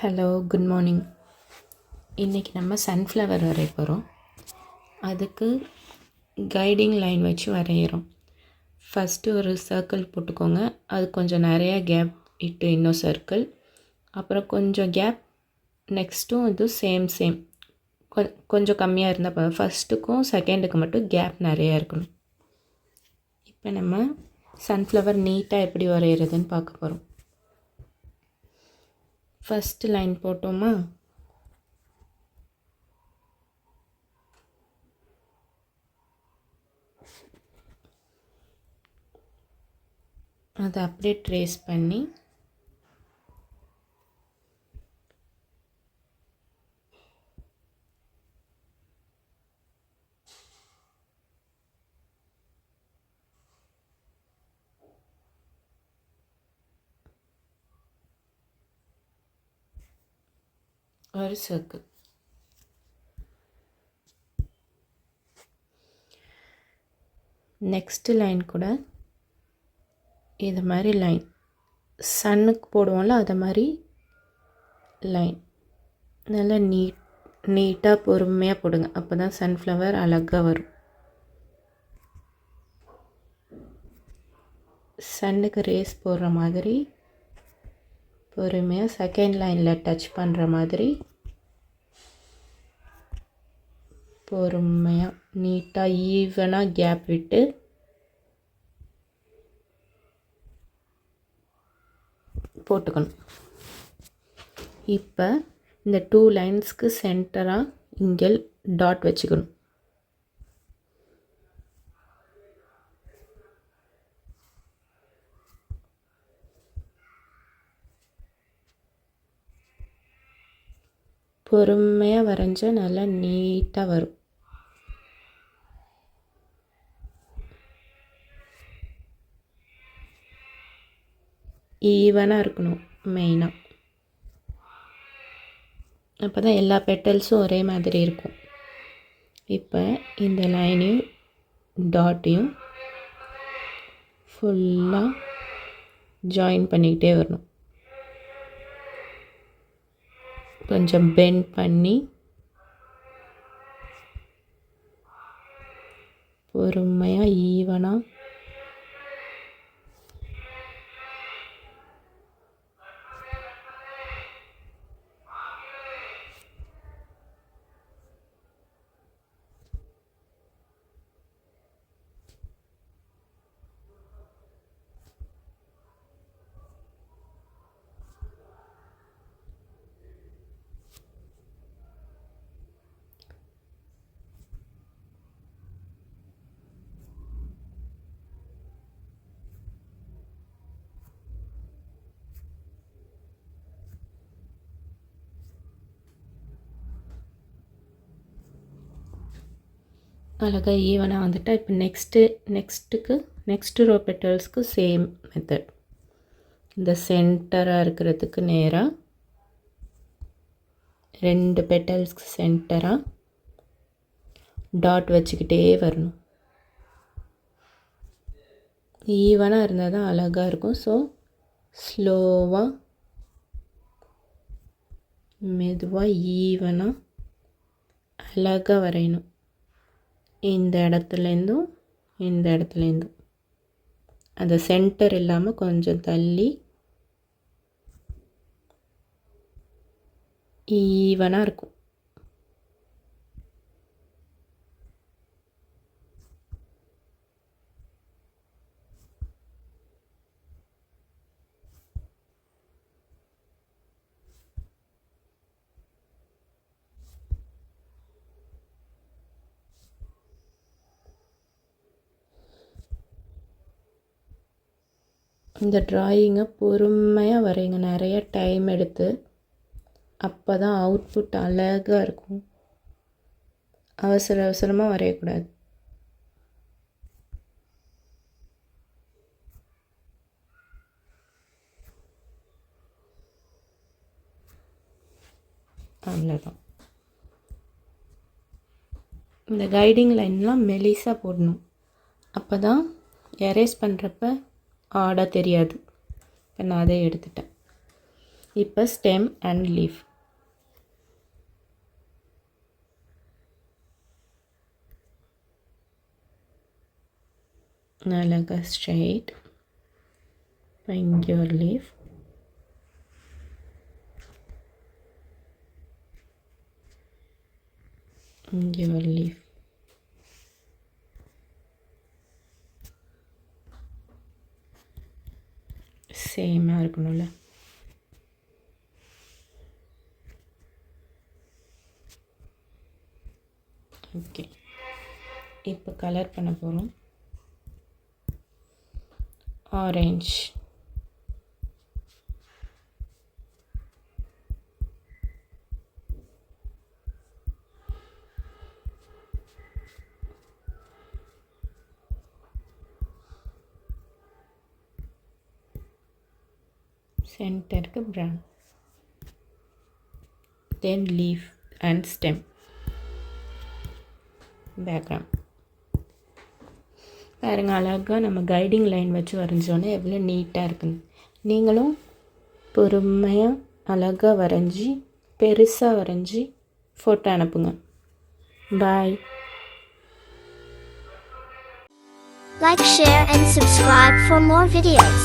Hello, good morning. இன்றைக்கி நம்ம sunflower வரைய போகிறோம். அதுக்கு கைடிங் லைன் வச்சு வரைகிறோம். ஃபஸ்ட்டு ஒரு சர்க்கிள் போட்டுக்கோங்க. அது கொஞ்சம் நிறையா கேப் இட்டு இன்னும் சர்க்கிள், அப்புறம் கொஞ்சம் கேப், நெக்ஸ்ட்டும் இது சேம் கொஞ்சம் கம்மியாக இருந்தால் போதும். ஃபஸ்ட்டுக்கும் செகண்டுக்கு மட்டும் கேப் நிறையா இருக்கணும். இப்போ நம்ம சன்ஃப்ளவர் நீட்டாக எப்படி வரைகிறதுன்னு பார்க்க போகிறோம். ஃபஸ்ட்டு லைன் போட்டோமா, அதை அப்படியே ட்ரேஸ் பண்ணி ஒரு சர்க்கிள். நெக்ஸ்ட்டு லைன் கூட இது மாதிரி லைன், சன்னுக்கு போடுவோம்ல அதை மாதிரி லைன் நல்லா நீட்டாக பொறுமையாக போடுங்க. அப்போ தான் சன்ஃப்ளவர் அழகாக வரும். சன்னுக்கு ரேஸ் போடுற மாதிரி பொறுமையாக செகண்ட் லைனில் டச் பண்ணுற மாதிரி பொறுமையாக நீட்டாக ஈவனாக கேப் விட்டு போட்டுக்கணும். இப்போ இந்த 2 லைன்ஸ்க்கு சென்டராக இங்கே டாட் வச்சுக்கணும். பொறுமையாக வரைஞ்சா நல்லா நீட்டாக வரும். ஈவனாக இருக்கணும் மெயினாக, அப்போ தான் எல்லா பெட்டல்ஸும் ஒரே மாதிரி இருக்கும். இப்போ இந்த லைனையும் டாட்டையும் ஃபுல்லாக ஜாயின் பண்ணிக்கிட்டே வரணும். கொஞ்சம் பெண்ட் பண்ணி பொறுமையாக ஈவனாக அழகாக ஈவனாக வந்துட்டால் இப்போ நெக்ஸ்ட்டு ரோ பெட்டல்ஸ்க்கு சேம் மெத்தட். இந்த சென்டராக இருக்கிறதுக்கு நேராக 2 பெட்டல்ஸ்க்கு சென்டராக டாட் வச்சுக்கிட்டே வரணும். ஈவனாக இருந்தால் தான் அழகாக இருக்கும். ஸோ ஸ்லோவாக மெதுவாக ஈவனாக அழகாக வரையணும். இந்த இடத்துலேருந்தும் இந்த இடத்துலேருந்தும் அந்த சென்டர் இல்லாமல் கொஞ்சம் தள்ளி ஈவனாக இருக்கும். இந்த ட்ராயிங்கை பொறுமையாக வரைங்க, நிறைய டைம் எடுத்து. அப்போ தான் அவுட்புட் அழகாக இருக்கும். அவசரமாக வரையக்கூடாது. அவ்வளோதான். இந்த கைடிங் லைன்லாம் மெலிசாக போடணும். அப்போ தான் எரேஸ் பண்ணுறப்ப ஆடாக தெரியாது. இப்போ நான் அதை எடுத்துட்டேன். இப்போ ஸ்டெம் அண்ட் லீஃப். அழகாக ஸ்ட்ரைட். இங்கே ஒரு லீஃப். இங்கே ஒரு லீஃப். சேமாக இருக்கணும்ல. ஓகே, இப்போ கலர் பண்ண போகிறோம். ஆரஞ்ச், சென்டருக்கு brown, then leaf and stem, background. பாருங்க, அழகாக நம்ம கைடிங் லைன் வச்சு வரைஞ்சோன்னே எவ்வளோ நீட்டாக இருக்குங்க. நீங்களும் பொறுமையாக அழகாக வரைஞ்சி பெருசாக வரைஞ்சி ஃபோட்டோ அனுப்புங்க. பாய். Like, share and subscribe for more videos.